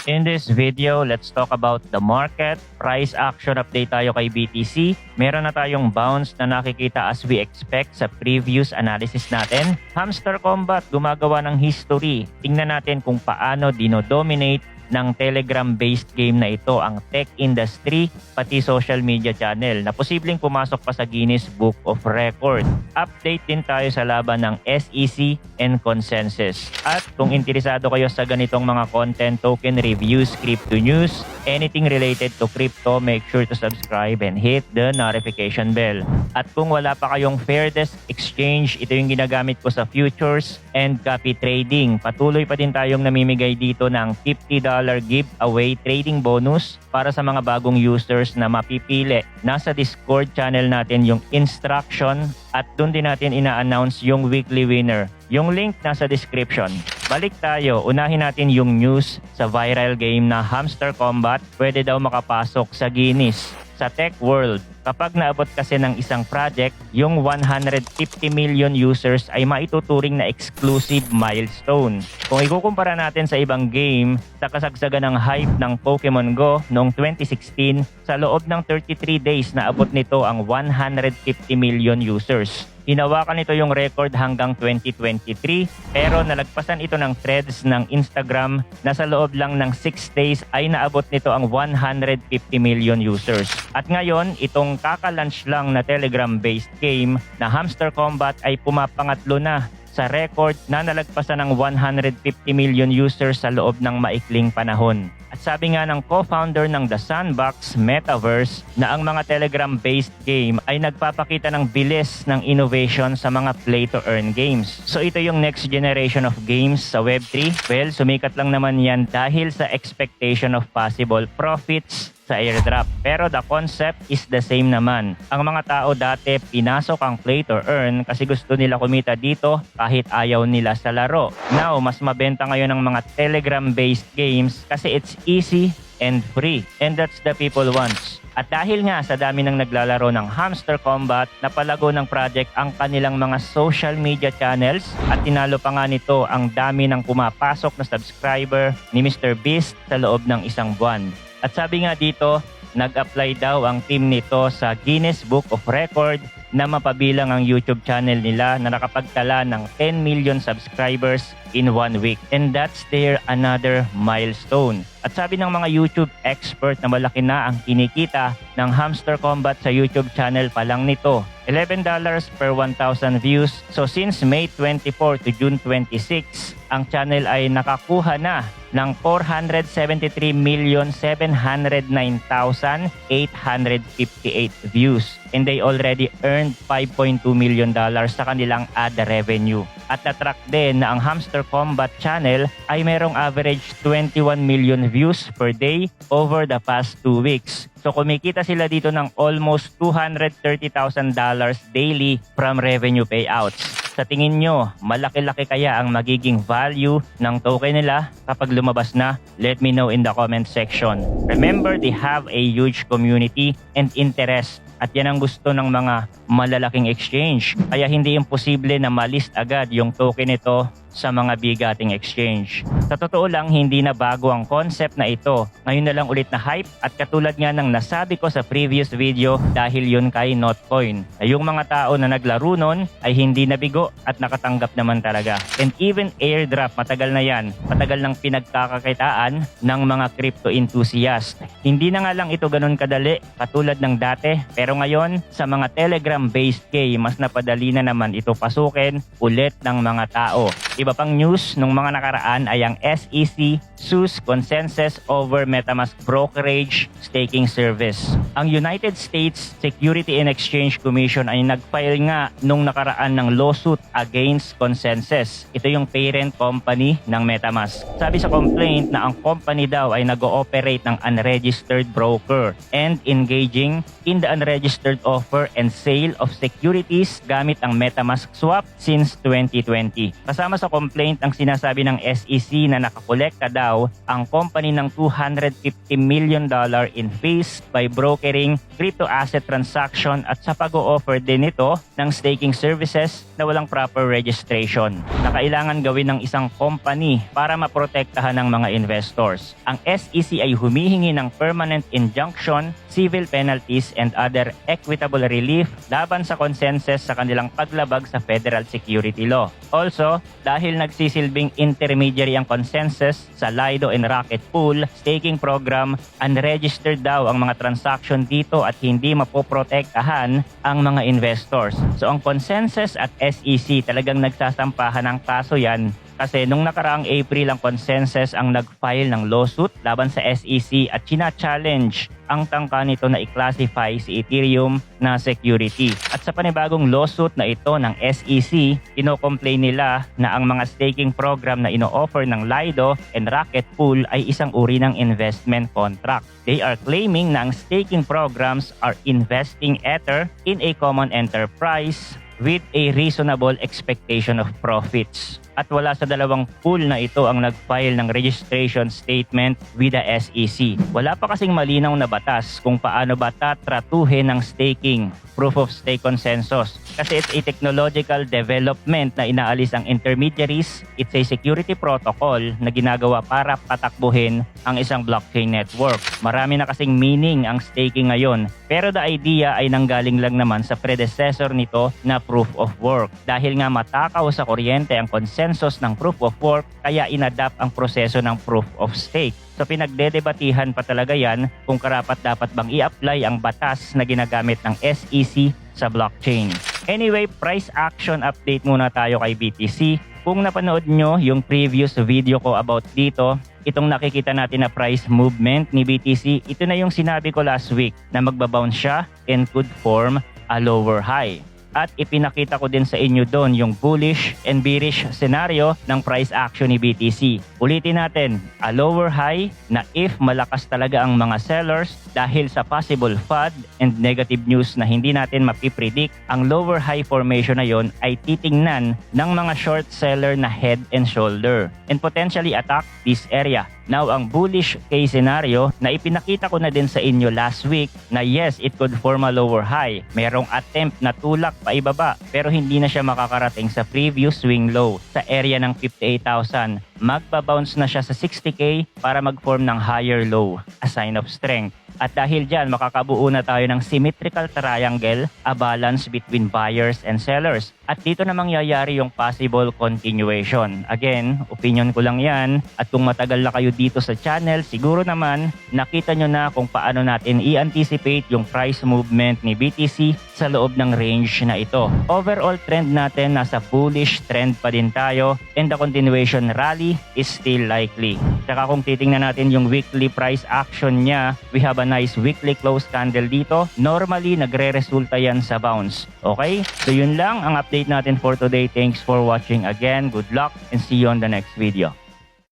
In this video, let's talk about the market. Price action update tayo kay BTC. Meron na tayong bounce na nakikita as we expect sa previous analysis natin. Hamster Combat gumagawa ng history. Tingnan natin kung paano dinodominate ng Telegram-based game na ito ang tech industry pati social media channel na posibleng pumasok pa sa Guinness Book of Record. Update din tayo sa laban ng SEC and Consensus. At kung interesado kayo sa ganitong mga content, token reviews, crypto news, anything related to crypto, make sure to subscribe and hit the notification bell. At kung wala pa kayong Fairdesk Exchange, ito yung ginagamit ko sa futures and copy trading. Patuloy pa din tayong namimigay dito ng $50 giveaway trading bonus para sa mga bagong users na mapipili. Nasa Discord channel natin yung instruction at doon din natin ina-announce yung weekly winner. Yung link nasa description. Balik tayo, unahin natin yung news sa viral game na Hamster Combat. Pwede daw makapasok sa Guinness. Sa tech world, kapag naabot kasi ng isang project, yung 150 million users ay maituturing na exclusive milestone. Kung ikukumpara natin sa ibang game, sa kasagsagan ng hype ng Pokemon Go noong 2016, sa loob ng 33 days naabot nito ang 150 million users. Hinawakan nito yung record hanggang 2023 pero nalagpasan ito ng threads ng Instagram na sa loob lang ng 6 days ay naabot nito ang 150 million users. At ngayon, itong kaka-launch lang na Telegram-based game na Hamster Combat ay pumapangatlo na sa record na nalagpasan ng 150 million users sa loob ng maikling panahon. At sabi nga ng co-founder ng The Sandbox Metaverse na ang mga Telegram-based game ay nagpapakita ng bilis ng innovation sa mga play-to-earn games. So ito yung next generation of games sa Web3. Well, sumikat lang naman yan dahil sa expectation of possible profits sa airdrop. Pero the concept is the same naman. Ang mga tao dati pinasok ang play to earn kasi gusto nila kumita dito kahit ayaw nila sa laro. Now, mas mabenta ngayon ang mga Telegram-based games kasi it's easy and free. And that's the people wants. At dahil nga sa dami ng naglalaro ng Hamster Combat, napalago ng project ang kanilang mga social media channels at tinalo pa nga nito ang dami ng pumapasok na subscriber ni Mr. Beast sa loob ng isang buwan. At sabi nga dito, nag-apply daw ang team nito sa Guinness Book of Record na mapabilang ang YouTube channel nila na nakapagtala ng 10 million subscribers in 1 week. And that's their another milestone. At sabi ng mga YouTube expert na malaki na ang kinikita ng Hamster Combat sa YouTube channel pa lang nito. $11 per 1,000 views. So since May 24 to June 26, ang channel ay nakakuha na ng 473,709,858 views. And they already earned $5.2 million sa kanilang ad revenue. At na-track din na ang Hamster Combat channel ay merong average 21 million views per day over the past 2 weeks. So kumikita sila dito ng almost $230,000 daily from revenue payouts. Sa tingin nyo, malaki-laki kaya ang magiging value ng token nila kapag lumabas na? Let me know in the comment section. Remember, they have a huge community and interest. At yan ang gusto ng mga malalaking exchange. Kaya hindi imposible na malist agad yung token nito sa mga bigating exchange. Sa totoo lang, hindi na bago ang concept na ito. Ngayon na lang ulit na hype at katulad nga ng nasabi ko sa previous video dahil yun kay Notcoin. Yung mga tao na naglaro nun ay hindi nabigo at nakatanggap naman talaga. And even airdrop, matagal na yan. Matagal nang pinagkakakitaan ng mga crypto enthusiast. Hindi na nga lang ito ganun kadali katulad ng dati. Pero ngayon, sa mga Telegram-based game, mas napadali na naman ito pasukin ulit ng mga tao. Iba pang news nung mga nakaraan ay ang SEC sues Consensus over MetaMask brokerage staking service. Ang United States Security and Exchange Commission ay nag-file nga nung nakaraan ng lawsuit against Consensus. Ito yung parent company ng MetaMask. Sabi sa complaint na ang company daw ay nag-ooperate ng unregistered broker and engaging in the unregistered offer and sale sale of securities gamit ang MetaMask swap since 2020. Kasama sa complaint ang sinasabi ng SEC na nakakolekta daw ang company ng $250 million in fees by brokering crypto asset transaction at sa pag-o-offer din ito ng staking services na walang proper registration na kailangan gawin ng isang company para maprotektahan ng mga investors. Ang SEC ay humihingi ng permanent injunction, civil penalties and other equitable relief laban sa consensus sa kanilang paglabag sa federal security law. Also, dahil nagsisilbing intermediary ang consensus sa Lido and Rocket Pool staking program, unregistered daw ang mga transaction dito at hindi mapoprotektahan ang mga investors. So ang consensus at SEC talagang nagsasampahan ng kaso yan kasi nung nakaraang April ang consensus ang nag-file ng lawsuit laban sa SEC at china-challenge ang tangka nito na i-classify si Ethereum na security. At sa panibagong lawsuit na ito ng SEC, ino-complain nila na ang mga staking program na ino-offer ng Lido and Rocket Pool ay isang uri ng investment contract. They are claiming na ang staking programs are investing Ether in a common enterprise with a reasonable expectation of profits. At wala sa dalawang pool na ito ang nag-file ng registration statement with the SEC. Wala pa kasing malinaw na batas kung paano ba tatratuhin ng staking, proof of stake consensus. Kasi it's a technological development na inaalis ang intermediaries. It's a security protocol na ginagawa para patakbuhin ang isang blockchain network. Marami na kasing meaning ang staking ngayon. Pero the idea ay nanggaling lang naman sa predecessor nito na proof of work. Dahil nga matakaw sa kuryente ang consensus ng proof of work, kaya inadapt ang proseso ng proof of stake. So pinagdedebatihan pa talaga yan kung karapat-dapat bang i-apply ang batas na ginagamit ng SEC sa blockchain. Anyway, price action update muna tayo kay BTC. Kung napanood nyo yung previous video ko about dito, itong nakikita natin na price movement ni BTC, ito na yung sinabi ko last week na magbabounce siya and could form a lower high. At ipinakita ko din sa inyo doon yung bullish and bearish scenario ng price action ni BTC. Ulitin natin, a lower high na if malakas talaga ang mga sellers dahil sa possible FUD and negative news na hindi natin mapipredict, ang lower high formation na yon ay titingnan ng mga short seller na head and shoulder and potentially attack this area. Now, ang bullish case scenario na ipinakita ko na din sa inyo last week na yes, it could form a lower high. Merong attempt na tulak pa ibaba pero hindi na siya makakarating sa previous swing low sa area ng 58,000. Magbabounce na siya sa 60K para mag-form ng higher low, a sign of strength. At dahil dyan, makakabuo na tayo ng symmetrical triangle, a balance between buyers and sellers. At dito na mangyayari yung possible continuation. Again, opinion ko lang yan. At kung matagal na kayo dito sa channel, siguro naman nakita nyo na kung paano natin i-anticipate yung price movement ni BTC sa loob ng range na ito. Overall trend natin, nasa bullish trend pa din tayo and the continuation rally is still likely. Saka kung titingnan natin yung weekly price action niya, we have a nice weekly close candle dito. Normally, nagre-resulta yan sa bounce. Okay? So yun lang ang update natin for today. Thanks for watching again. Good luck and see you on the next video.